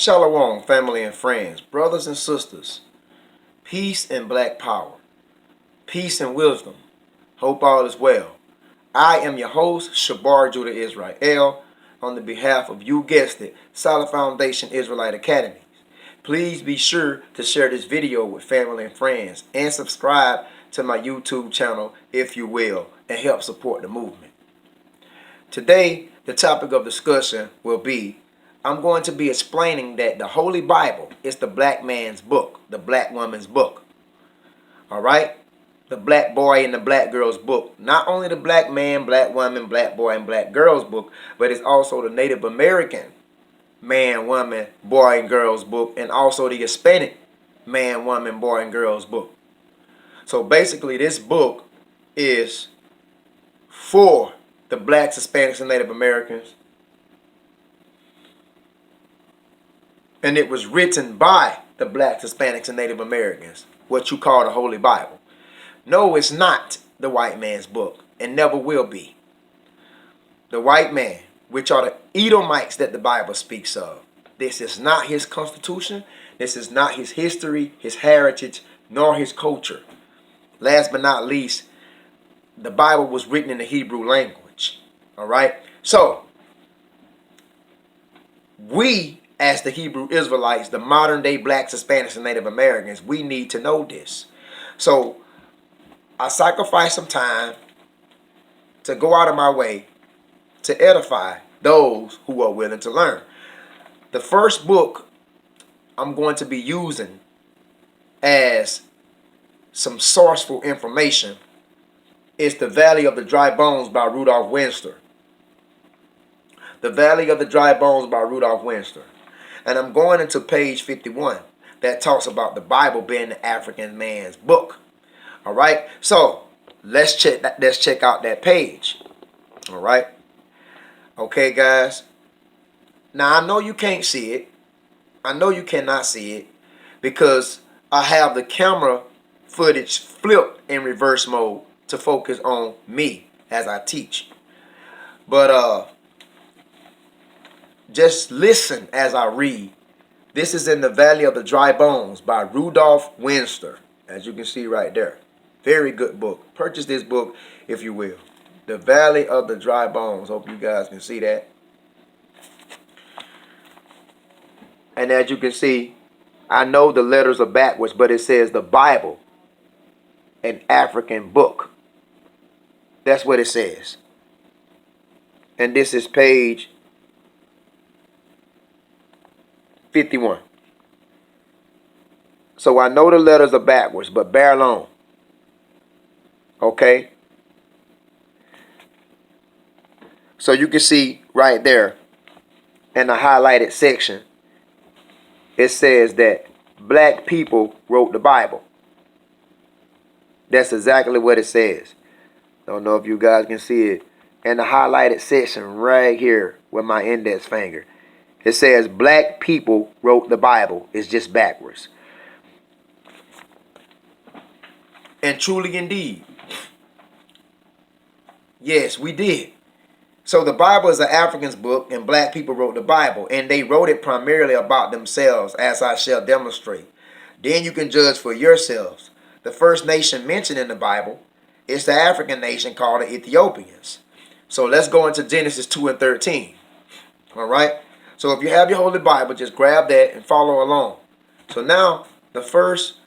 Shalom, family and friends, brothers and sisters, peace and black power, peace and wisdom. Hope all is well. I am your host, Shabar Judah Israel, on the behalf of, you guessed it, Solid Foundation Israelite Academy. Please be sure to share this video with family and friends and subscribe to my YouTube channel if you will and help support the movement. Today, the topic of discussion will be I'm going to be explaining that the Holy Bible is the black man's book, the black woman's book. All right? The black boy and the black girl's book. Not only the black man, black woman, black boy, and black girl's book, but it's also the Native American man, woman, boy, and girl's book, and also the Hispanic man, woman, boy, and girl's book. So basically, this book is for the blacks, Hispanics, and Native Americans. And it was written by the blacks, Hispanics, and Native Americans, what you call the Holy Bible. No, it's not the white man's book, and never will be. The white man, which are the Edomites that the Bible speaks of. This is not his constitution. This is not his history, his heritage, nor his culture. Last but not least, the Bible was written in the Hebrew language. All right? So, we, as the Hebrew Israelites, the modern day blacks, Hispanics, and Native Americans, we need to know this. So I sacrifice some time to go out of my way to edify those who are willing to learn. The first book I'm going to be using as some sourceful information is The Valley of the Dry Bones by Rudolph Winster. The Valley of the Dry Bones by Rudolph Winster. And I'm going into page 51 that talks about the Bible being the African man's book. All right. So let's check out that page. All right. Okay, guys. Now I know you can't see it. I know you cannot see it because I have the camera footage flipped in reverse mode to focus on me as I teach. But just listen as I read. This is in The Valley of the Dry Bones by Rudolph Winster, as you can see right there. Very good book. Purchase this book if you will. The Valley of the Dry Bones. Hope you guys can see that. And as you can see, I know the letters are backwards, but it says the Bible, an African book. That's what it says. And this is page 51. So I know the letters are backwards, but bear along. Okay? So you can see right there in the highlighted section, it says that black people wrote the Bible. That's exactly what it says. Don't know if you guys can see it. In the highlighted section right here with my index finger. It says black people wrote the Bible. It's just backwards. And truly indeed, yes, we did. So the Bible is an African's book and black people wrote the Bible. And they wrote it primarily about themselves, as I shall demonstrate. Then you can judge for yourselves. The first nation mentioned in the Bible is the African nation called the Ethiopians. So let's go into Genesis 2 and 13. All right? So if you have your Holy Bible, just grab that and follow along. So now, the first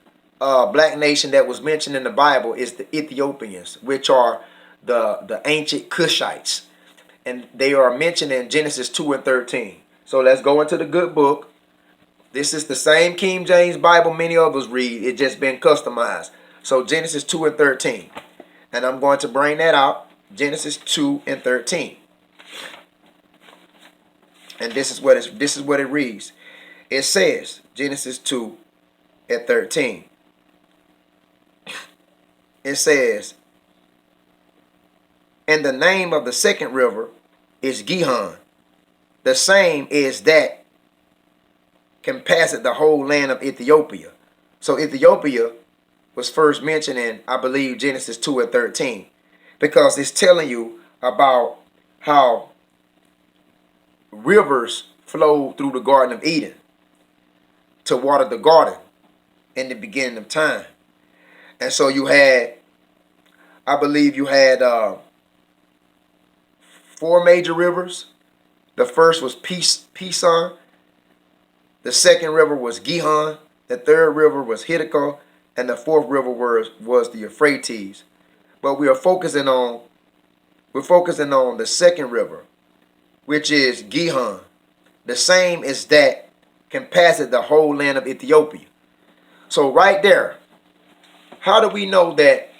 black nation that was mentioned in the Bible is the Ethiopians, which are the ancient Cushites. And they are mentioned in Genesis 2 and 13. So let's go into the good book. This is the same King James Bible many others read. It's just been customized. So Genesis 2 and 13. And I'm going to bring that out. Genesis 2 and 13. And this is what it reads. It says, Genesis 2 and 13. It says, and the name of the second river is Gihon. The same is that compasseth the whole land of Ethiopia. So Ethiopia was first mentioned in, I believe, Genesis 2 and 13. Because it's telling you about how rivers flowed through the Garden of Eden. to water the garden in the beginning of time. And so you had, I believe you had 4 major rivers. The first was Pison. The second river was Gihon. The third river was Hiddekel. And the fourth river was the Euphrates. But we're focusing on the second river, which is Gihon. The same as that can pass it the whole land of Ethiopia. So right there, how do we know that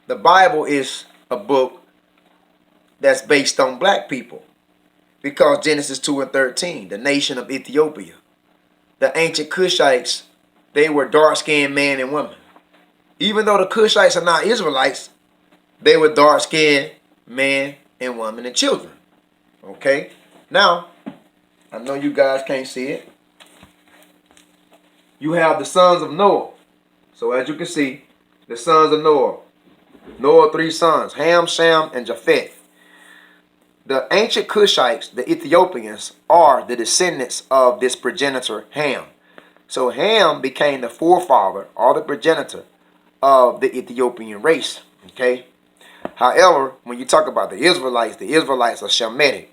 the Bible is a book that's based on black people? Because Genesis 2 and 13, the nation of Ethiopia. The ancient Cushites, they were dark-skinned men and women. Even though the Cushites are not Israelites, they were dark-skinned men and women and children. Okay? Now, I know you guys can't see it. You have the sons of Noah. So as you can see, the sons of Noah. Noah 3 sons, Ham, Shem, and Japheth. The ancient Cushites, the Ethiopians, are the descendants of this progenitor Ham. So Ham became the forefather or the progenitor of the Ethiopian race. Okay? However, when you talk about the Israelites are Shemitic.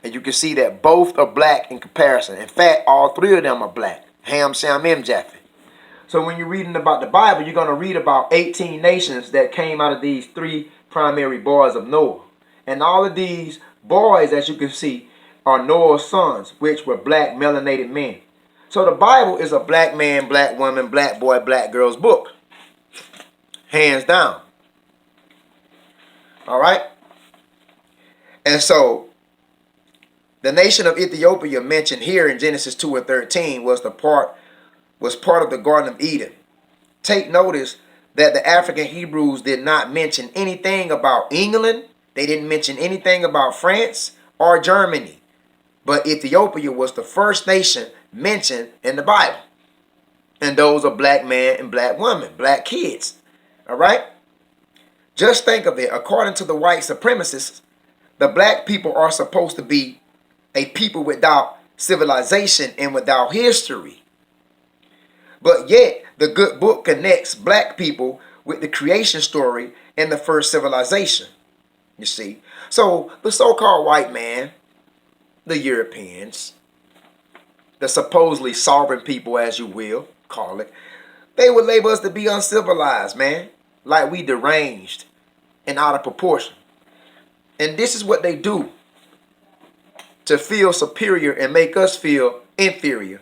And you can see that both are black in comparison. In fact, all three of them are black. Ham, Shem, and Japheth. So when you're reading about the Bible, you're going to read about 18 nations that came out of these 3 primary boys of Noah. And all of these boys, as you can see, are Noah's sons, which were black melanated men. So the Bible is a black man, black woman, black boy, black girl's book. Hands down. All right? And so the nation of Ethiopia mentioned here in Genesis 2 and 13 was part of the Garden of Eden. Take notice that the African Hebrews did not mention anything about England. They didn't mention anything about France or Germany. But Ethiopia was the first nation mentioned in the Bible. And those are black men and black women, black kids. All right? Just think of it. According to the white supremacists, the black people are supposed to be a people without civilization and without history. But yet, the good book connects black people with the creation story and the first civilization. You see? So, the so-called white man, the Europeans, the supposedly sovereign people, as you will call it, they would label us to be uncivilized, man. Like we deranged and out of proportion. And this is what they do to feel superior and make us feel inferior.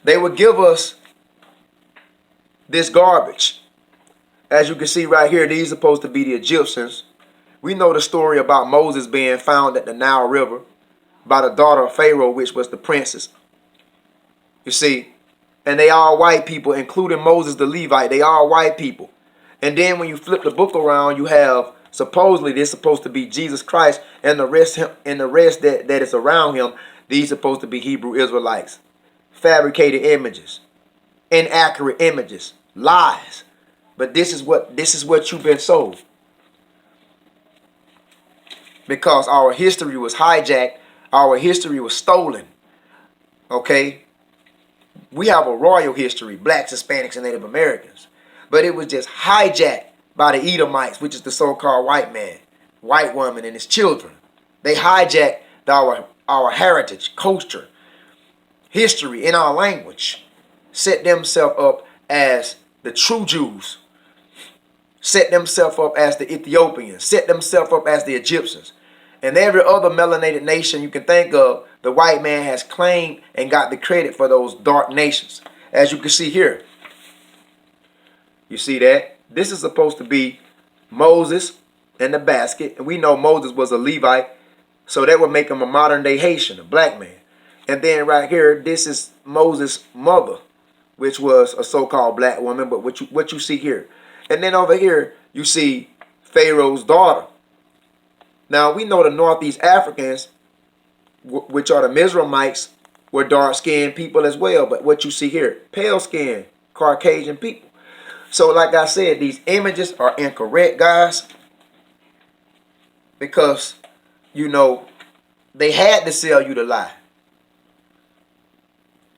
They would give us this garbage. As you can see right here, these are supposed to be the Egyptians. We know the story about Moses being found at the Nile River by the daughter of Pharaoh, which was the princess. You see, and they all white people, including Moses the Levite. They all white people. And then when you flip the book around, you have supposedly this supposed to be Jesus Christ, and the rest that is around him. These supposed to be Hebrew Israelites. Fabricated images, inaccurate images, lies. But this is what you've been sold. Because our history was hijacked, our history was stolen. Okay? We have a royal history, blacks, Hispanics, and Native Americans. But it was just hijacked by the Edomites, which is the so-called white man, white woman, and his children. They hijacked our heritage, culture, history, and our language. Set themselves up as the true Jews. Set themselves up as the Ethiopians. Set themselves up as the Egyptians. And every other melanated nation you can think of, the white man has claimed and got the credit for those dark nations. As you can see here. You see that? This is supposed to be Moses in the basket. And we know Moses was a Levite. So that would make him a modern day Haitian, a black man. And then right here, this is Moses' mother, which was a so-called black woman. But what you see here. And then over here, you see Pharaoh's daughter. Now, we know the Northeast Africans, which are the Mizraimites, were dark-skinned people as well. But what you see here, pale-skinned Caucasian people. So, like I said, these images are incorrect, guys. Because, you know, they had to sell you the lie.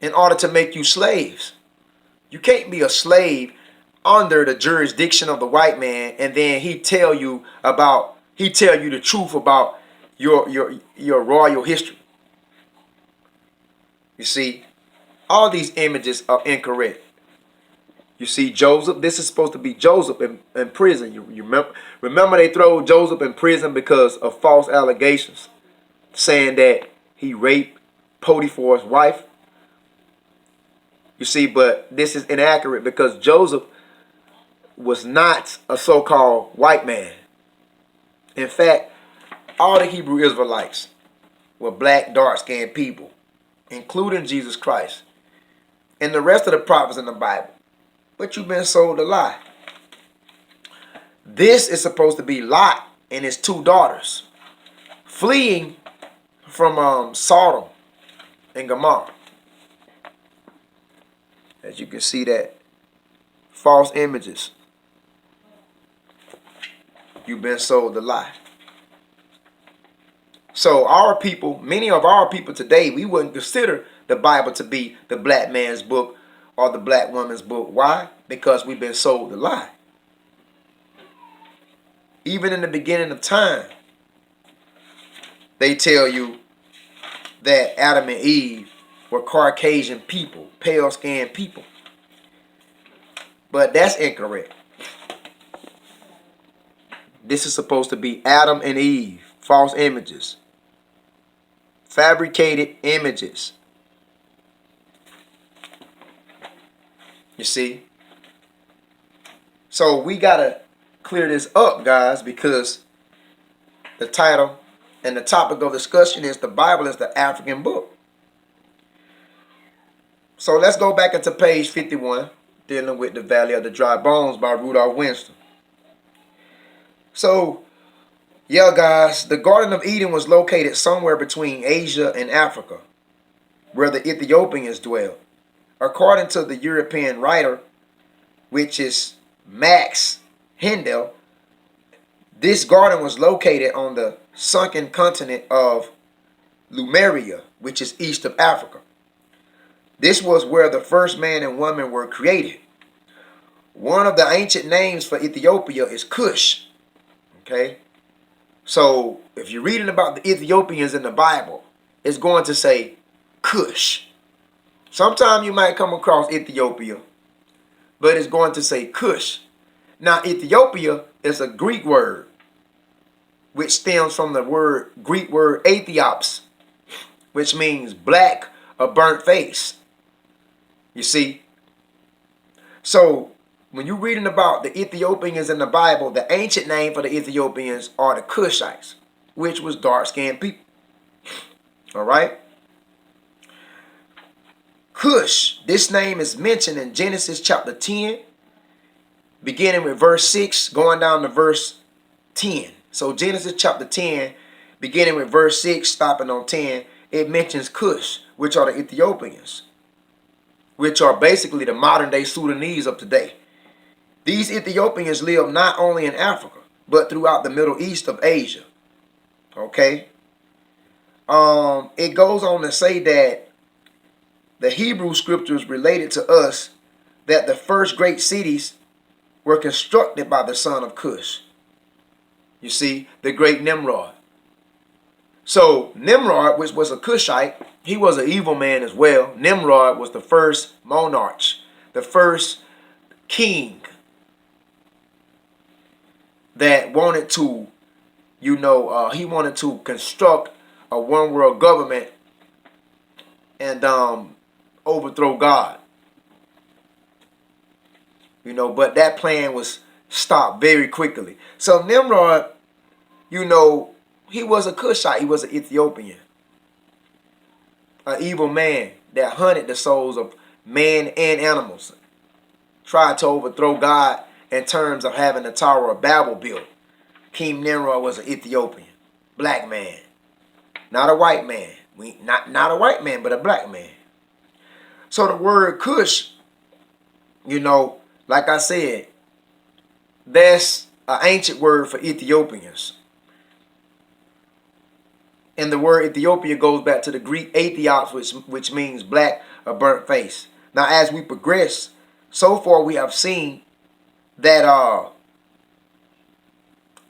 in order to make you slaves. You can't be a slave under the jurisdiction of the white man and then he tell you the truth about your royal history. You see, all these images are incorrect. You see, Joseph, this is supposed to be Joseph in prison. You remember they throw Joseph in prison because of false allegations, saying that he raped Potiphar's wife. You see, but this is inaccurate because Joseph was not a so-called white man. In fact, all the Hebrew Israelites were black, dark-skinned people, including Jesus Christ and the rest of the prophets in the Bible. But you've been sold a lie. This is supposed to be Lot and his two daughters fleeing from Sodom and Gomorrah. As you can see, that false images. You've been sold a lie. So our people, many of our people today, we wouldn't consider the Bible to be the black man's book or the black woman's book. Why? Because we've been sold a lie. Even in the beginning of time, they tell you that Adam and Eve were Caucasian people, pale-skinned people. But that's incorrect. This is supposed to be Adam and Eve, false images, fabricated images. You see? So we got to clear this up, guys, because the title and the topic of discussion is the Bible is the African book. So let's go back into page 51, dealing with the Valley of the Dry Bones by Rudolph Winston. So, yeah, guys, the Garden of Eden was located somewhere between Asia and Africa, where the Ethiopians dwelled. According to the European writer, which is Max Hindel, this garden was located on the sunken continent of Lemuria, which is east of Africa. This was where the first man and woman were created. One of the ancient names for Ethiopia is Cush. Okay? So, if you're reading about the Ethiopians in the Bible, it's going to say Cush. Sometime you might come across Ethiopia, but it's going to say Cush. Now, Ethiopia is a Greek word, which stems from the Greek word Aethiops, which means black or burnt face. You see? So, when you're reading about the Ethiopians in the Bible, the ancient name for the Ethiopians are the Cushites, which was dark-skinned people. All right? Cush, this name is mentioned in Genesis chapter 10, beginning with verse 6, going down to verse 10. So Genesis chapter 10, beginning with verse 6, stopping on 10, it mentions Cush, which are the Ethiopians, which are basically the modern-day Sudanese of today. These Ethiopians live not only in Africa, but throughout the Middle East of Asia. Okay? It goes on to say that the Hebrew scriptures related to us that the first great cities were constructed by the son of Cush. You see, the great Nimrod. So Nimrod, which was a Cushite, he was an evil man as well. Nimrod was the first monarch, the first king that wanted to, he wanted to construct a one world government and overthrow God. But that plan was stopped very quickly. So Nimrod, he was a Cushite. He was an Ethiopian. An evil man that hunted the souls of man and animals. Tried to overthrow God in terms of having the Tower of Babel built. King Nimrod was an Ethiopian. Black man. Not a white man. Not a white man, but a black man. So the word Cush, like I said, that's an ancient word for Ethiopians. And the word Ethiopia goes back to the Greek Aethiops, which means black or burnt face. Now, as we progress, so far we have seen that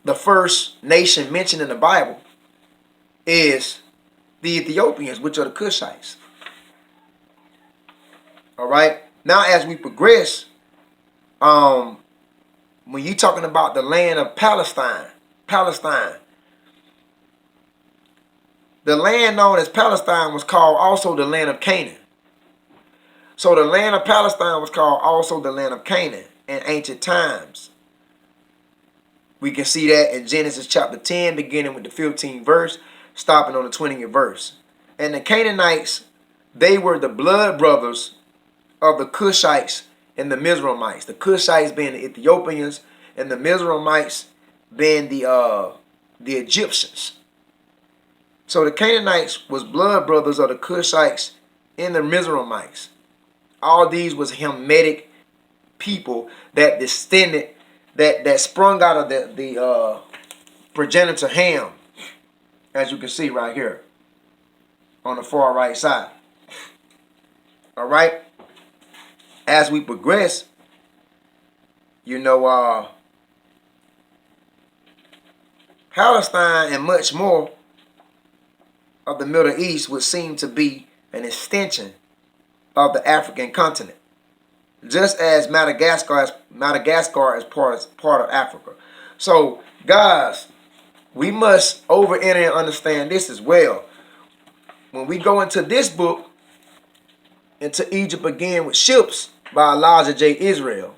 the first nation mentioned in the Bible is the Ethiopians, which are the Cushites. All right. Now, as we progress, when you're talking about the land of Palestine, the land known as Palestine was called also the land of Canaan. So the land of Palestine was called also the land of Canaan in ancient times. We can see that in Genesis chapter 10, beginning with the 15th verse, stopping on the 20th verse. And the Canaanites, they were the blood brothers of the Cushites and the Mizraimites. The Cushites being the Ethiopians, and the Mizraimites being the Egyptians. So the Canaanites was blood brothers of the Cushites and the Mizraimites. All these was Hamitic people that descended, that sprung out of the progenitor Ham, as you can see right here on the far right side. All right. As we progress, Palestine and much more of the Middle East would seem to be an extension of the African continent, just as Madagascar is part of Africa. So, guys, we must enter and understand this as well. When we go into this book, into Egypt again with ships by Elijah J. Israel,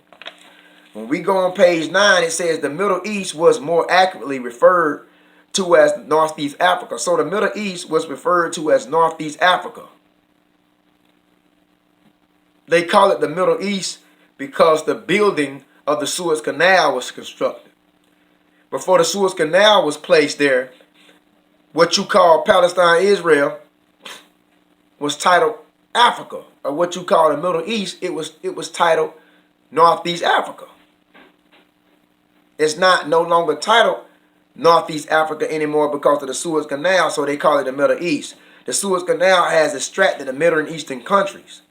when we go on page 9, it says the Middle East was more accurately referred to as Northeast Africa. So the Middle East was referred to as Northeast Africa. They call it the Middle East because the building of the Suez Canal was constructed. Before the Suez Canal was placed there, what you call Palestine, Israel, was titled Africa, or what you call the Middle East, it was titled Northeast Africa. It's no longer titled Northeast Africa anymore because of the Suez Canal, so they call it the Middle East. The Suez Canal has extracted the Middle and Eastern countries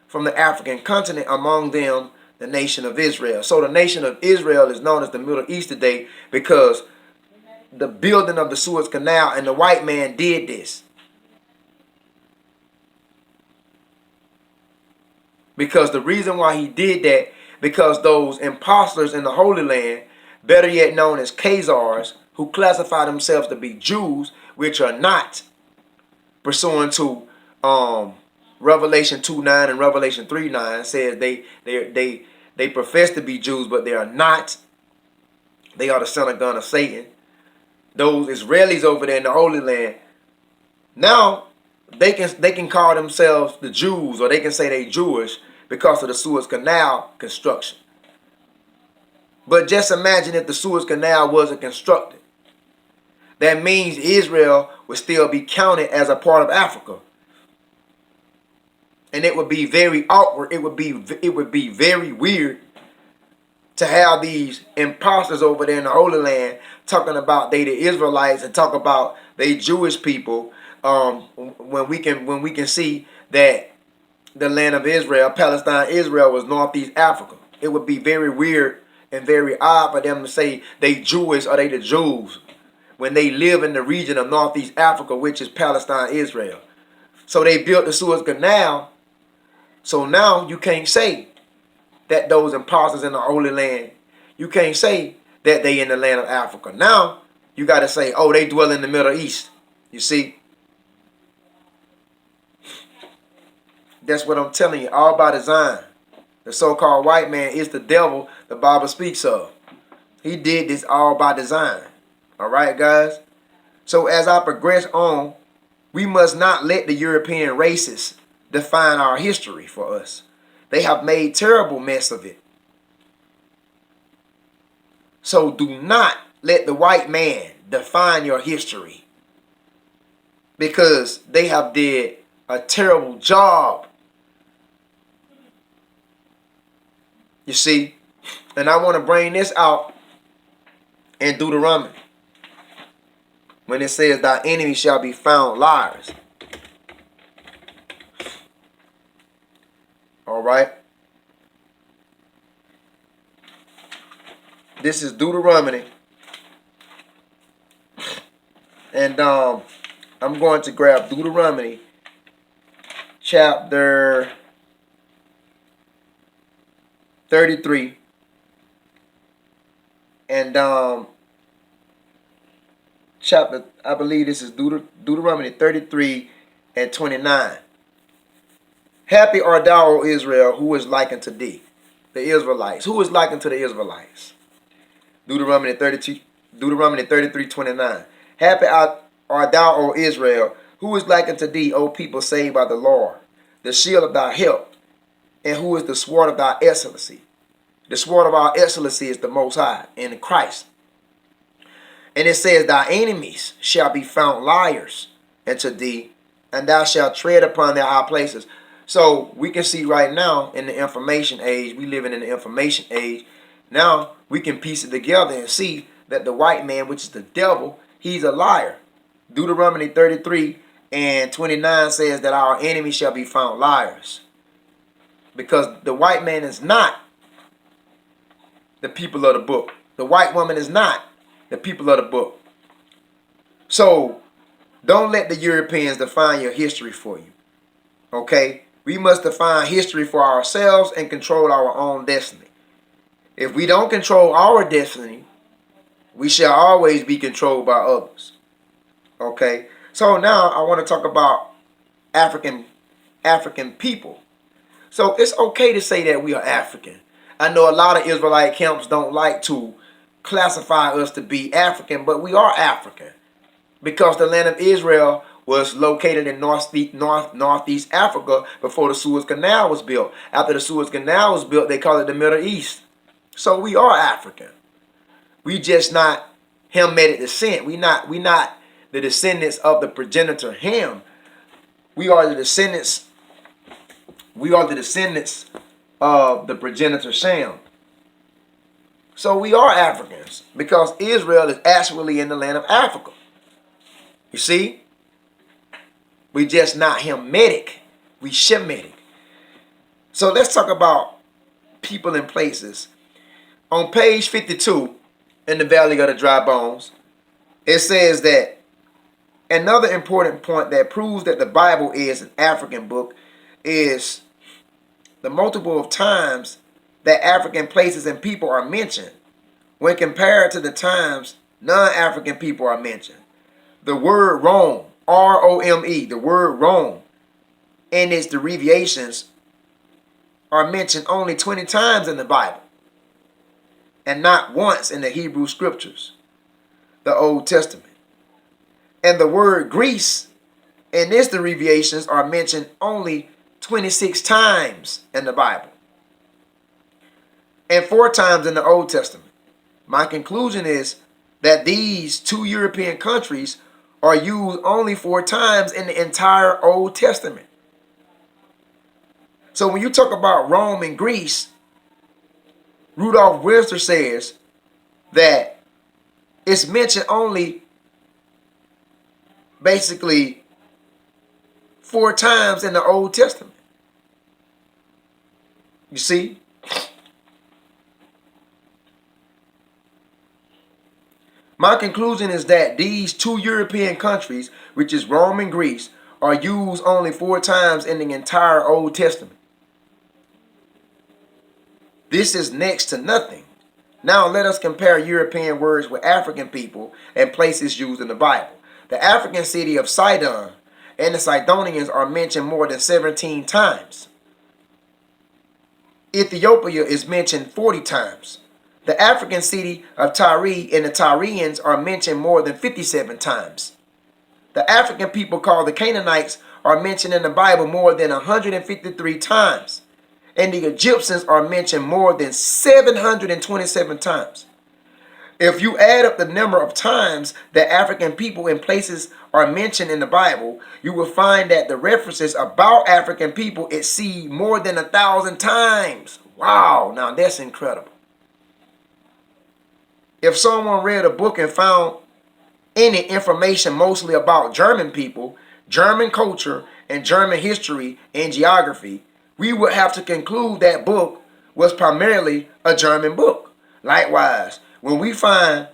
from the African continent, among them the nation of Israel. So the nation of Israel is known as the Middle East today because the building of the Suez Canal, and the white man did this. Because the reason why he did that, because those impostors in the Holy Land, better yet known as Khazars, who classify themselves to be Jews, which are not, pursuant to Revelation 2:9 and Revelation 3:9, says they profess to be Jews, but they are not. They are the synagogue of Satan. Those Israelis over there in the Holy Land, now they can call themselves the Jews, or they can say they Jewish because of the Suez Canal construction. But just imagine if the Suez Canal wasn't constructed. That means Israel would still be counted as a part of Africa. And it would be very awkward. It would be very weird to have these imposters over there in the Holy Land talking about they the Israelites and talk about they Jewish people, when we can see that the land of Israel, Palestine, Israel, was Northeast Africa. It would be very weird and very odd for them to say they Jewish or they the Jews when they live in the region of Northeast Africa, which is Palestine, Israel. So they built the Suez Canal. So now you can't say that those imposters in the Holy Land, you can't say that they in the land of Africa. Now you got to say, oh, they dwell in the Middle East. You see? That's what I'm telling you, all by design. The so-called white man is the devil the Bible speaks of. He did this all by design. All right, guys? So as I progress on, we must not let the European races define our history for us. They have made terrible mess of it. So do not let the white man define your history, because they have did a terrible job. You see? And I want to bring this out in Deuteronomy. when it says thy enemies shall be found liars. All right. This is Deuteronomy. And I'm going to grab Deuteronomy chapter 33. And chapter, I believe this is Deuteronomy 33 and 29. Happy art thou, O Israel, who is like unto thee. The Israelites. Who is like unto the Israelites? Deuteronomy 33, 29. Happy art thou, O Israel, who is like unto thee, O people saved by the Lord, the shield of thy help, and who is the sword of thy excellency. The sword of our excellency is the Most High in Christ. And it says, thy enemies shall be found liars unto thee, and thou shalt tread upon their high places. So we can see right now in the information age, we living in the information age. Now we can piece it together and see that the white man, which is the devil, he's a liar. Deuteronomy 33 and 29 says that our enemies shall be found liars. Because the white man is not the people of the book. The white woman is not the people of the book. So don't let the Europeans define your history for you. Okay? We must define history for ourselves and control our own destiny. If we don't control our destiny, we shall always be controlled by others. Okay? So now I want to talk about African people. So it's okay to say that we are African. I know a lot of Israelite camps don't like to classify us to be African, but we are African. Because the land of Israel was located in northeast Africa before the Suez Canal was built. After the Suez Canal was built, they call it the Middle East. So we are African. We just not Hamitic descent. We not the descendants of the progenitor Ham. We are the descendants. We are the descendants of the progenitor Shem. So we are Africans because Israel is actually in the land of Africa. You see? We just not Hamitic. We Shemitic. So let's talk about people and places. On page 52 in the Valley of the Dry Bones, it says that another important point that proves that the Bible is an African book is the multiple of times that African places and people are mentioned when compared to the times non-African people are mentioned. The word Rome, R-O-M-E, the word Rome and its abbreviations are mentioned only 20 times in the Bible and not once in the Hebrew scriptures, the Old Testament. And the word Greece and its abbreviations are mentioned only 26 times in the Bible and 4 times in the Old Testament. My conclusion is that these 2 European countries are used only 4 times in the entire Old Testament. So when you talk about Rome and Greece, Rudolph Webster says that it's mentioned only basically 4 times in the Old Testament. You see? My conclusion is that these 2 European countries, which is Rome and Greece, are used only 4 times in the entire Old Testament. This is next to nothing. Now let us compare European words with African people and places used in the Bible. The African city of Sidon and the Sidonians are mentioned more than 17 times. Ethiopia is mentioned 40 times. The African city of Tyre and the Tyrians are mentioned more than 57 times. The African people called the Canaanites are mentioned in the Bible more than 153 times. And the Egyptians are mentioned more than 727 times. If you add up the number of times that African people and places are mentioned in the Bible, you will find that the references about African people exceed more than 1,000 times. Wow, now that's incredible. If someone read a book and found any information mostly about German people, German culture, and German history and geography, we would have to conclude that book was primarily a German book. Likewise, when we find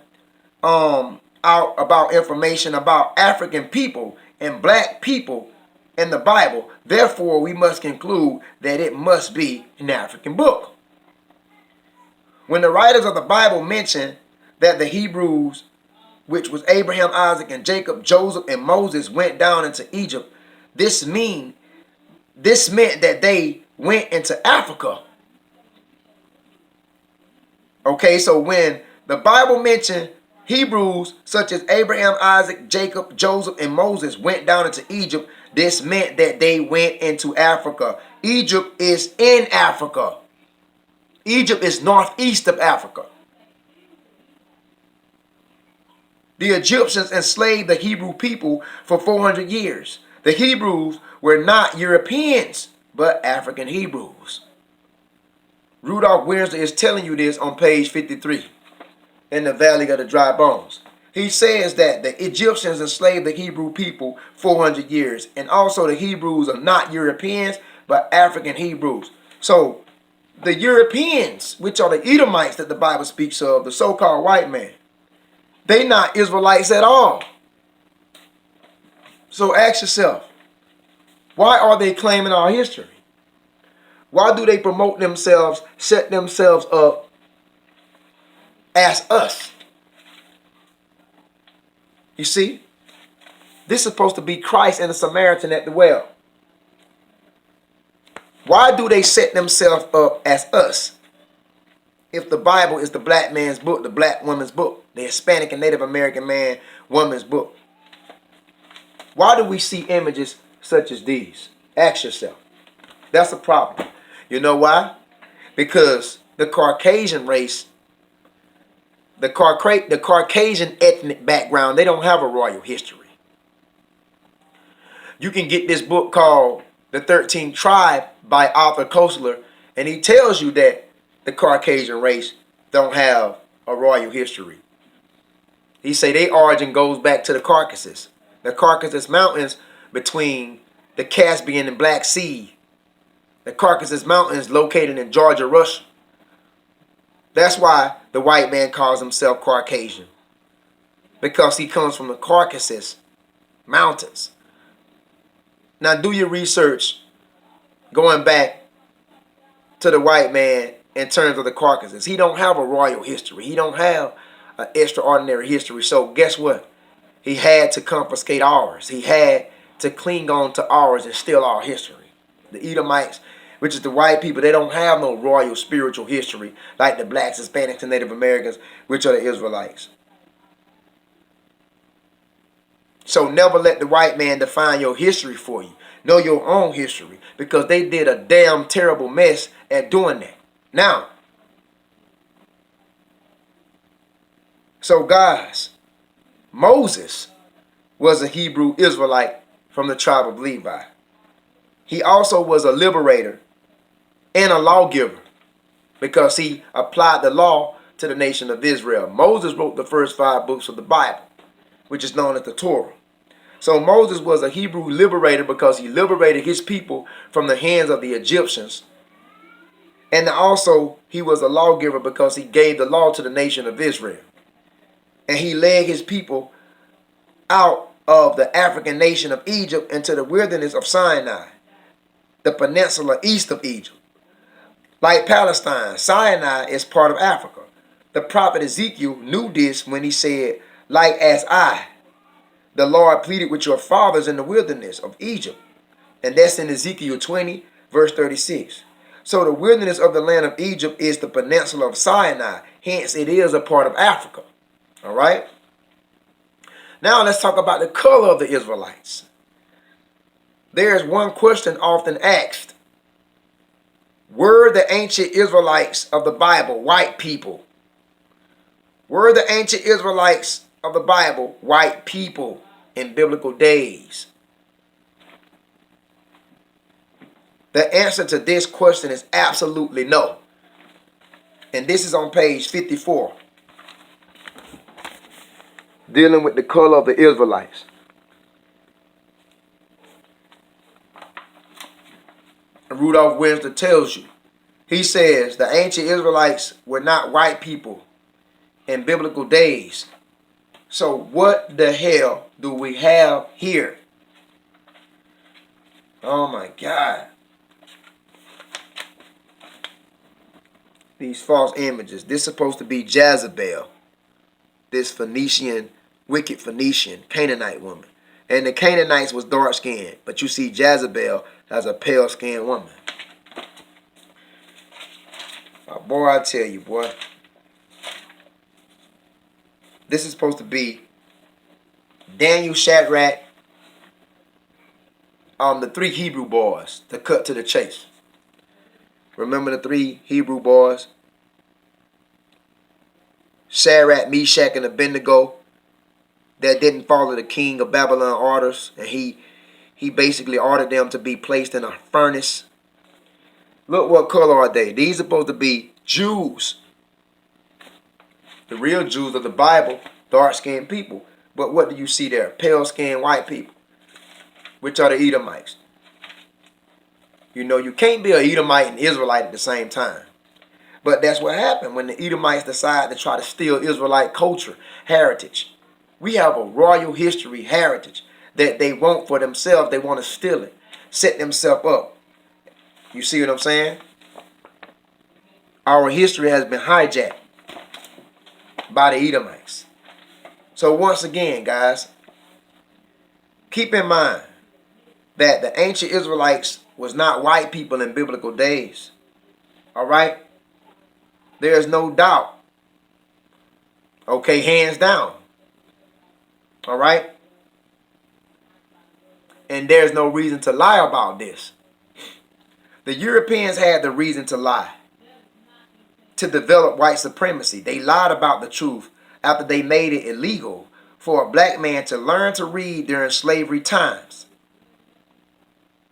out about information about African people and black people in the Bible, therefore we must conclude that it must be an African book. When the writers of the Bible mention that the Hebrews, which was Abraham, Isaac, and Jacob, Joseph, and Moses, went down into Egypt, this meant that they went into Africa. Okay, so when the Bible mentioned Hebrews such as Abraham, Isaac, Jacob, Joseph, and Moses went down into Egypt, this meant that they went into Africa. Egypt is in Africa. Egypt is northeast of Africa. The Egyptians enslaved the Hebrew people for 400 years. The Hebrews were not Europeans, but African Hebrews. Rudolph Windsor is telling you this on page 53 in the Valley of the Dry Bones. He says that the Egyptians enslaved the Hebrew people 400 years, and also the Hebrews are not Europeans, but African Hebrews. So the Europeans, which are the Edomites that the Bible speaks of, the so-called white man, they not Israelites at all. So ask yourself, why are they claiming our history? Why do they promote themselves, set themselves up as us? You see, this is supposed to be Christ and the Samaritan at the well. Why do they set themselves up as us? If the Bible is the black man's book, the black woman's book, the Hispanic and Native American man, woman's book. Why do we see images such as these? Ask yourself. That's a problem. You know why? Because the Caucasian race, the Caucasian ethnic background, they don't have a royal history. You can get this book called The 13th Tribe by Arthur Koestler, and he tells you that the Caucasian race don't have a royal history. He say their origin goes back to the Caucasus. The Caucasus Mountains between the Caspian and Black Sea. The Caucasus Mountains located in Georgia, Russia. That's why the white man calls himself Caucasian. Because he comes from the Caucasus Mountains. Now do your research going back to the white man in terms of the Caucasus. He don't have a royal history. He don't have an extraordinary history. So guess what? He had to confiscate ours. He had to cling on to ours and steal our history. The Edomites, which is the white people, they don't have no royal spiritual history like the blacks, Hispanics, and Native Americans, which are the Israelites. So never let the white man define your history for you. Know your own history, because they did a damn terrible mess at doing that. Now, so guys, Moses was a Hebrew Israelite from the tribe of Levi. He also was a liberator and a lawgiver because he applied the law to the nation of Israel. Moses wrote the first 5 books of the Bible, which is known as the Torah. So Moses was a Hebrew liberator because he liberated his people from the hands of the Egyptians. And also he was a lawgiver because he gave the law to the nation of Israel. And he led his people out of the African nation of Egypt into the wilderness of Sinai, the peninsula east of Egypt. Like Palestine, Sinai is part of Africa. The prophet Ezekiel knew this when he said, like as I, the Lord pleaded with your fathers in the wilderness of Egypt. And that's in Ezekiel 20, verse 36. So the wilderness of the land of Egypt is the peninsula of Sinai. Hence, it is a part of Africa. All right? Now, let's talk about the color of the Israelites. There is one question often asked. Were the ancient Israelites of the Bible white people? Were the ancient Israelites of the Bible white people in biblical days? The answer to this question is absolutely no. And this is on page 54. dealing with the color of the Israelites. And Rudolph Winston tells you, he says the ancient Israelites were not white people in biblical days. So what the hell do we have here? Oh my God. These false images. This is supposed to be Jezebel, this Phoenician, wicked Phoenician Canaanite woman. And the Canaanites was dark skinned, but you see Jezebel as a pale skinned woman. Boy, I tell you, boy. This is supposed to be Daniel, Shadrach, the three Hebrew boys, to cut to the chase. Remember the three Hebrew boys? Shadrach, Meshach, and Abednego, that didn't follow the king of Babylon orders, and he basically ordered them to be placed in a furnace. Look what color are they? These are supposed to be Jews. The real Jews of the Bible, dark-skinned people. But what do you see there? Pale-skinned white people, which are the Edomites. You know, you can't be an Edomite and Israelite at the same time. But that's what happened when the Edomites decided to try to steal Israelite culture, heritage. We have a royal history, heritage that they want for themselves. They want to steal it, set themselves up. You see what I'm saying? Our history has been hijacked by the Edomites. So once again, guys, keep in mind that the ancient Israelites was not white people in biblical days. All right? There's no doubt. Okay, hands down. All right? And there's no reason to lie about this. The Europeans had the reason to lie, to develop white supremacy. They lied about the truth after they made it illegal for a black man to learn to read during slavery times,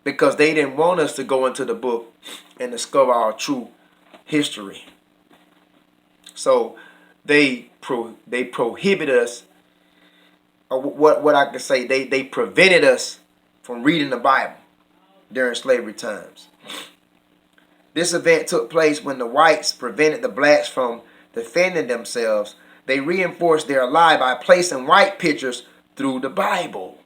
because they didn't want us to go into the book and discover our true history. So they prohibited us, or what I could say, they prevented us from reading the Bible during slavery times. This event took place when the whites prevented the blacks from defending themselves. They reinforced their lie by placing white pictures through the Bible.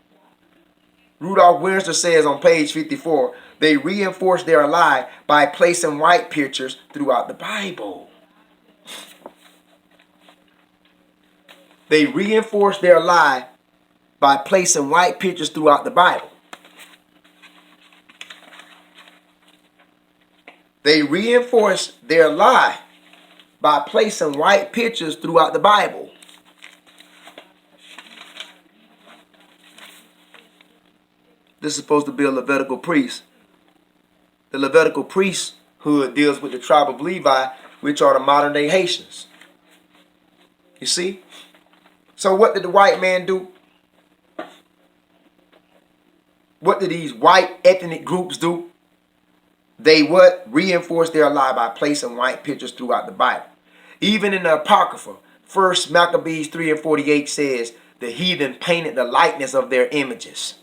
Rudolph Winston says on page 54, they reinforced their lie by placing white pictures throughout the Bible. They reinforced their lie by placing white pictures throughout the Bible. They reinforced their lie by placing white pictures throughout the Bible. This is supposed to be a Levitical priest. The Levitical priesthood deals with the tribe of Levi, which are the modern day Haitians. You see? So what did the white man do? What did these white ethnic groups do? They reinforced their lie by placing white pictures throughout the Bible. Even in the Apocrypha, 1 Maccabees 3:48 says, the heathen painted the likeness of their images.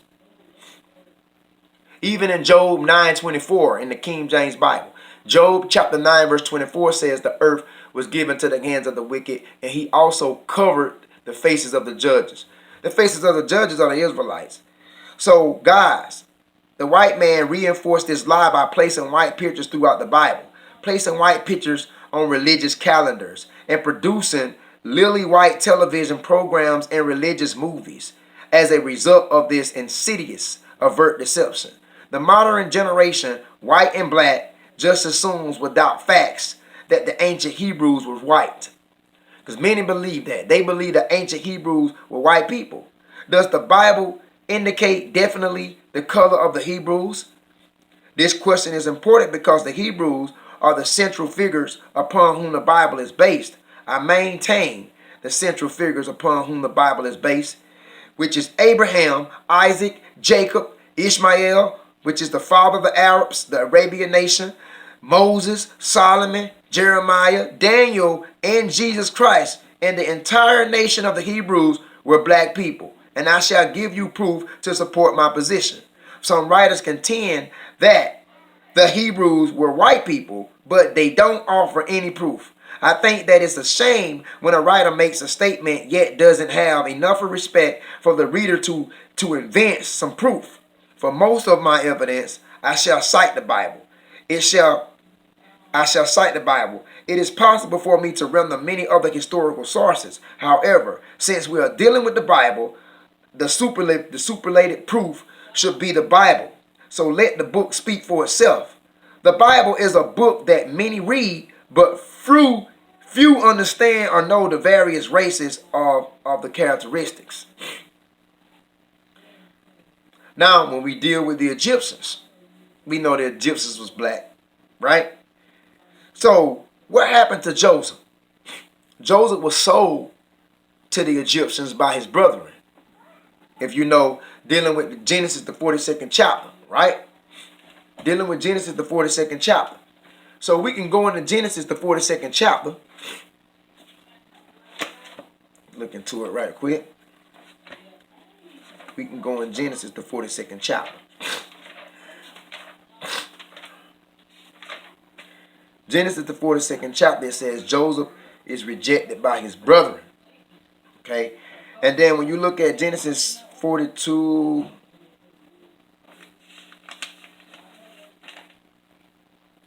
Even in Job 9:24 in the King James Bible, Job chapter 9 verse 24 says the earth was given to the hands of the wicked, and he also covered the faces of the judges. The faces of the judges are the Israelites. So guys, the white man reinforced this lie by placing white pictures throughout the Bible, placing white pictures on religious calendars, and producing lily white television programs and religious movies. As a result of this insidious overt deception, the modern generation, white and black, just assumes without facts that the ancient Hebrews were white. Because many believe that. They believe the ancient Hebrews were white people. Does the Bible indicate definitely the color of the Hebrews? This question is important because the Hebrews are the central figures upon whom the Bible is based. I maintain the central figures upon whom the Bible is based, which is Abraham, Isaac, Jacob, Ishmael, which is the father of the Arabs, the Arabian nation, Moses, Solomon, Jeremiah, Daniel, and Jesus Christ. And the entire nation of the Hebrews were black people, and I shall give you proof to support my position. Some writers contend that the Hebrews were white people, but they don't offer any proof. I think that it's a shame when a writer makes a statement yet doesn't have enough respect for the reader to invent some proof. For most of my evidence, I shall cite the Bible. I shall cite the Bible. It is possible for me to render many other historical sources. However, since we are dealing with the Bible, the superlated proof should be the Bible. So let the book speak for itself. The Bible is a book that many read, but few understand or know the various races of the characteristics. Now, when we deal with the Egyptians, we know the Egyptians was black, right? So, what happened to Joseph? Joseph was sold to the Egyptians by his brethren. If you know, dealing with Genesis, the 42nd chapter, right? Dealing with Genesis, the 42nd chapter. So we can go into Genesis, the 42nd chapter. Look into it right quick. We can go in Genesis, the 42nd chapter. Genesis, the 42nd chapter, it says Joseph is rejected by his brethren. Okay? And then when you look at Genesis 42,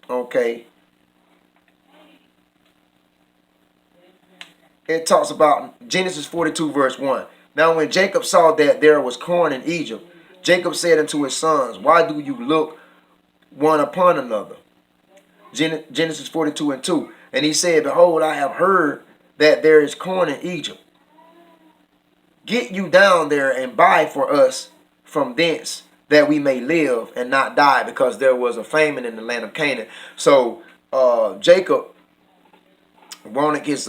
okay, it talks about Genesis 42 verse 1. Now when Jacob saw that there was corn in Egypt, Jacob said unto his sons, why do you look one upon another? Genesis 42 and 2. And he said, behold, I have heard that there is corn in Egypt. Get you down there and buy for us from thence, that we may live and not die, because there was a famine in the land of Canaan. So Jacob wanted his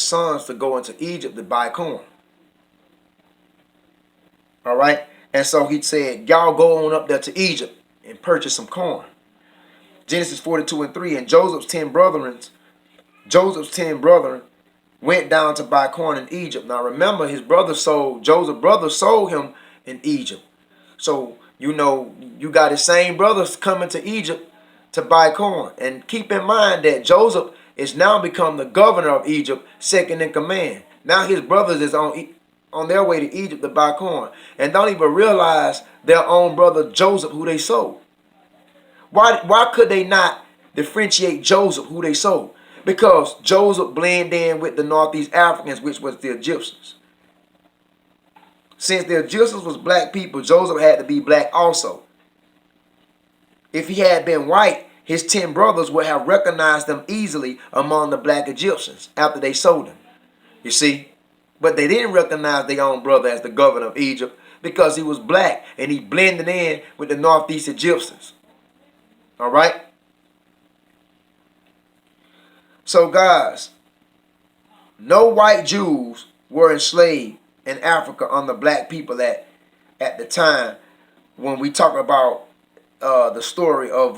sons to go into Egypt to buy corn. All right? And so he said, y'all go on up there to Egypt and purchase some corn. Genesis 42 and 3. And Joseph's 10 brethren went down to buy corn in Egypt. Now remember, Joseph's brother sold him in Egypt. So, you know, you got his same brothers coming to Egypt to buy corn. And keep in mind that Joseph is now become the governor of Egypt, second in command. Now his brothers is on their way to Egypt to buy corn, and don't even realize their own brother Joseph, who they sold. Why could they not differentiate Joseph, who they sold? Because Joseph blended in with the Northeast Africans, which was the Egyptians. Since the Egyptians was black people, Joseph had to be black also. If he had been white, his 10 brothers would have recognized them easily among the black Egyptians after they sold him. You see? But they didn't recognize their own brother as the governor of Egypt because he was black and he blended in with the Northeast Egyptians. All right? So guys, no white Jews were enslaved in Africa under black people at the time when we talk about the story of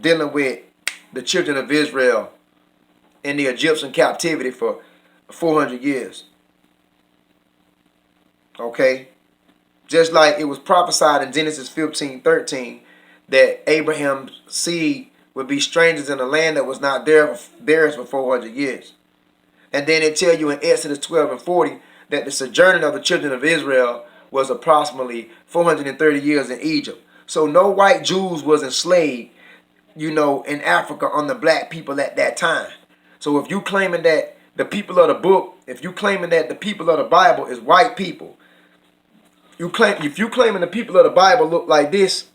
dealing with the children of Israel in the Egyptian captivity for 400 years. Okay? Just like it was prophesied in Genesis 15:13 that Abraham's seed would be strangers in a land that was not theirs for 400 years. And then it tell you in Exodus 12 and 40 that the sojourning of the children of Israel was approximately 430 years in Egypt. So no white Jews was enslaved, you know, in Africa on the black people at that time. So if you claiming that the people of the book, if you claiming that the people of the Bible is white people, if you claiming the people of the Bible look like this,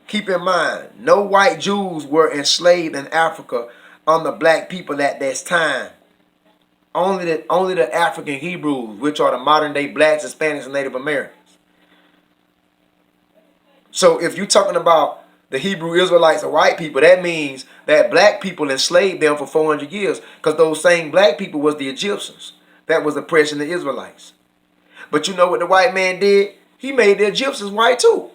keep in mind, no white Jews were enslaved in Africa on the black people at this time. Only the African Hebrews, which are the modern day blacks, Hispanics, and Native Americans. So if you're talking about the Hebrew Israelites are white people, that means that black people enslaved them for 400 years, because those same black people was the Egyptians that was oppressing the Israelites. But you know what the white man did? He made the Egyptians white too.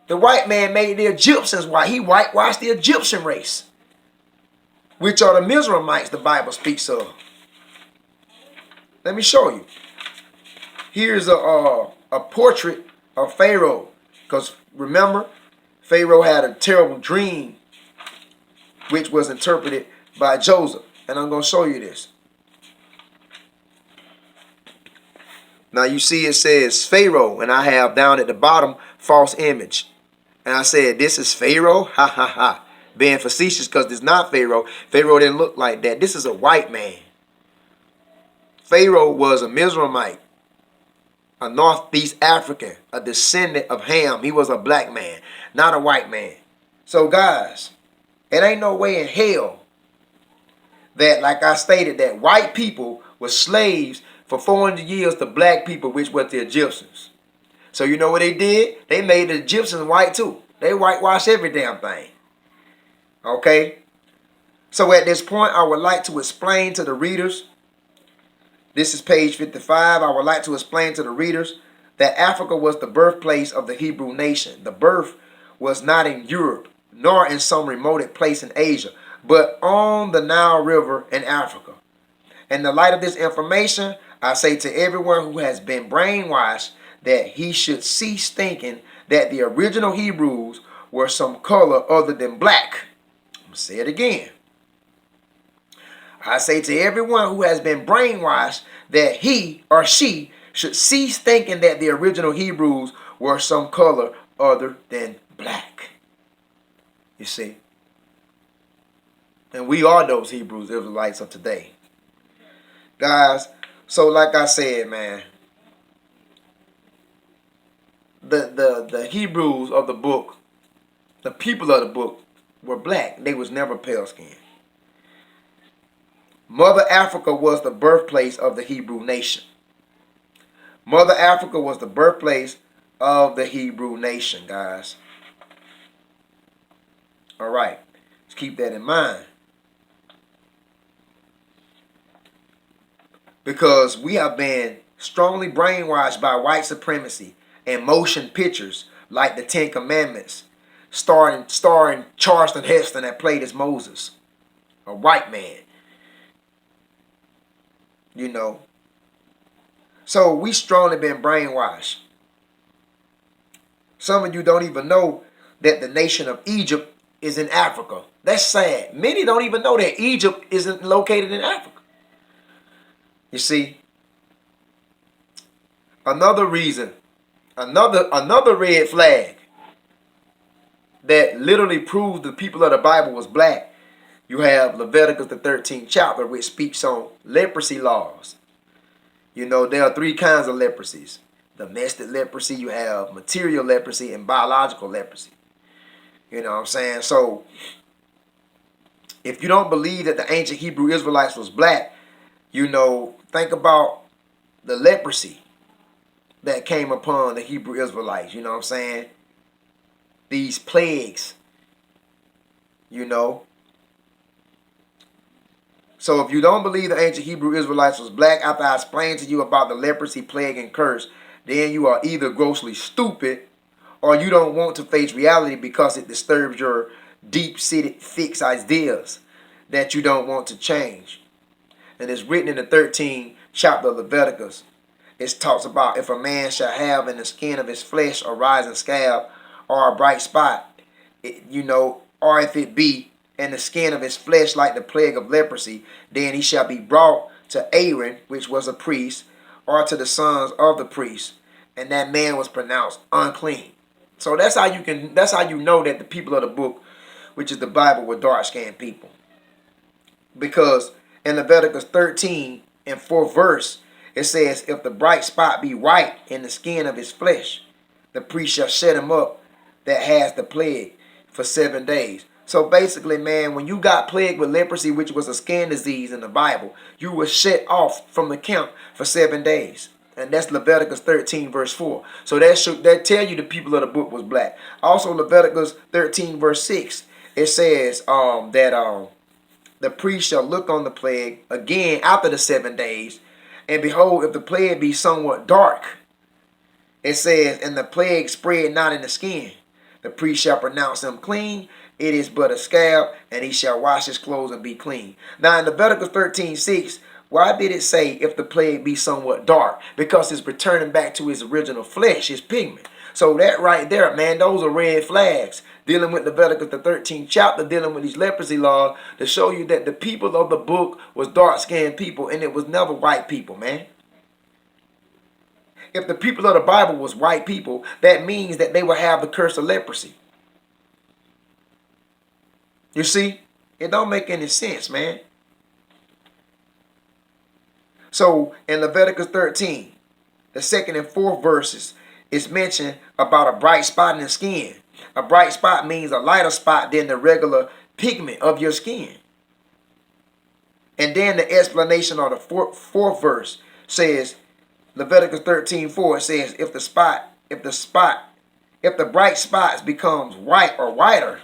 The white man made the Egyptians white. He whitewashed the Egyptian race, which are the Mizraimites the Bible speaks of. Let me show you. Here's a portrait of Pharaoh. Because remember, Pharaoh had a terrible dream which was interpreted by Joseph. And I'm going to show you this. Now you see it says Pharaoh, and I have down at the bottom false image. And I said, this is Pharaoh? Ha ha ha. Being facetious because it's not Pharaoh. Pharaoh didn't look like that. This is a white man. Pharaoh was a Mizraimite, a Northeast African, a descendant of Ham. He was a black man, not a white man. So guys, it ain't no way in hell that, like I stated, that white people were slaves for 400 years to black people, which were the Egyptians. So you know what they did? They made the Egyptians white too. They whitewashed every damn thing. Okay? So at this point, I would like to explain to the readers, this is page 55, I would like to explain to the readers that Africa was the birthplace of the Hebrew nation. The birth was not in Europe, nor in some remote place in Asia, but on the Nile River in Africa. In the light of this information, I say to everyone who has been brainwashed that he should cease thinking that the original Hebrews were some color other than black. I'm going to say it again. I say to everyone who has been brainwashed that he or she should cease thinking that the original Hebrews were some color other than black. You see? And we are those Hebrews, Israelites of today. Guys, so like I said, man, the Hebrews of the book, the people of the book were black. They was never pale skinned. Mother Africa was the birthplace of the Hebrew nation. Mother Africa was the birthplace of the Hebrew nation, guys. All right. Let's keep that in mind. Because we have been strongly brainwashed by white supremacy and motion pictures like the Ten Commandments, starring Charleston Heston that played as Moses, a white man. You know. So we strongly been brainwashed. Some of you don't even know that the nation of Egypt is in Africa. That's sad. Many don't even know that Egypt isn't located in Africa. You see, another reason, another red flag that literally proves the people of the Bible was black. You have Leviticus the 13th chapter, which speaks on leprosy laws. You know, there are three kinds of leprosies. Domestic leprosy, you have material leprosy, and biological leprosy. You know what I'm saying? So, if you don't believe that the ancient Hebrew Israelites was black, you know, think about the leprosy that came upon the Hebrew Israelites. You know what I'm saying? These plagues, you know. So if you don't believe the ancient Hebrew Israelites was black after I explained to you about the leprosy, plague, and curse, then you are either grossly stupid or you don't want to face reality because it disturbs your deep-seated fixed ideas that you don't want to change. And it's written in the 13th chapter of Leviticus. It talks about if a man shall have in the skin of his flesh a rising scab or a bright spot, or if it be in the skin of his flesh like the plague of leprosy, then he shall be brought to Aaron, which was a priest, or to the sons of the priest, and that man was pronounced unclean. So that's how you know that the people of the book, which is the Bible, were dark-skinned people. Because in Leviticus 13 and 4th verse, it says, if the bright spot be white in the skin of his flesh, the priest shall shut him up that has the plague for 7 days. So basically, man, when you got plagued with leprosy, which was a skin disease in the Bible, you were shut off from the camp for 7 days. And that's Leviticus 13 verse 4. So that tell you the people of the book was black. Also Leviticus 13 verse 6, it says that the priest shall look on the plague again after the 7 days, and behold, if the plague be somewhat dark, it says, and the plague spread not in the skin, the priest shall pronounce him clean. It is but a scab, and he shall wash his clothes and be clean. Now in Leviticus 13:6, Why did it say if the plague be somewhat dark? Because it's returning back to his original flesh, his pigment. So that right there, man, those are red flags. Dealing with Leviticus the 13th chapter, dealing with these leprosy laws, to show you that the people of the book was dark-skinned people, and it was never white people, man. If the people of the Bible was white people, that means that they would have the curse of leprosy. You see? It don't make any sense, man. So in Leviticus 13, the second and fourth verses, it's mentioned about a bright spot in the skin. A bright spot means a lighter spot than the regular pigment of your skin. And then the explanation of the fourth verse says, Leviticus 13:4 says, if the bright spots becomes white or whiter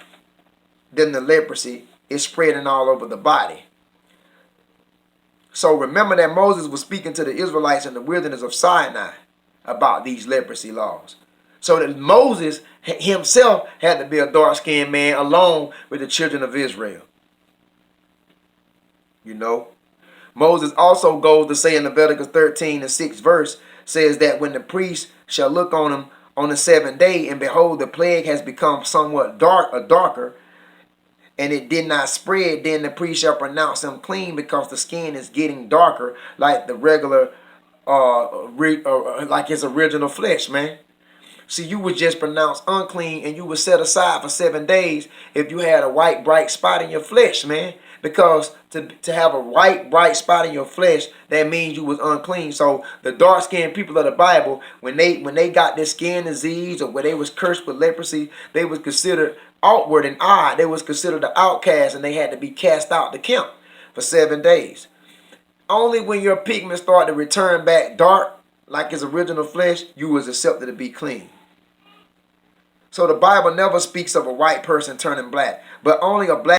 than the leprosy, it's spreading all over the body. So remember that Moses was speaking to the Israelites in the wilderness of Sinai about these leprosy laws. So that Moses himself had to be a dark-skinned man along with the children of Israel. You know, Moses also goes to say in Leviticus 13, the 6th verse, says that when the priest shall look on him on the 7th day, and behold, the plague has become somewhat darker, and it did not spread, then the priest shall pronounce him clean, because the skin is getting darker like the regular, like his original flesh, man. See, you was just pronounced unclean, and you was set aside for 7 days if you had a white bright spot in your flesh, man. Because to have a white bright spot in your flesh, that means you was unclean. So the dark-skinned people of the Bible, when they got this skin disease, or when they was cursed with leprosy, they was considered outward and odd. They was considered the outcast, and they had to be cast out the camp for 7 days. Only when your pigment started to return back dark, like his original flesh, you was accepted to be clean. So the Bible never speaks of a white person turning black, but only a black